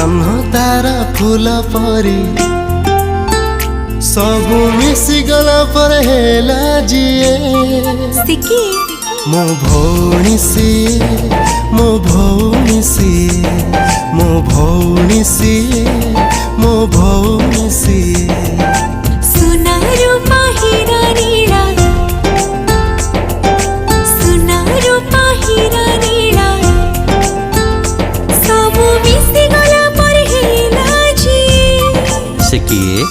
जन्म तारा फूल परी सबू मिसी गला पर हेला जिए मो भौणी सिए मो भौणी सिए मो भौणी सिए मो भौणी सिए सुना रूपा हीरा नीला सुना रूपा हीरा नीला सबू मिसी गला पर हेला जी से किए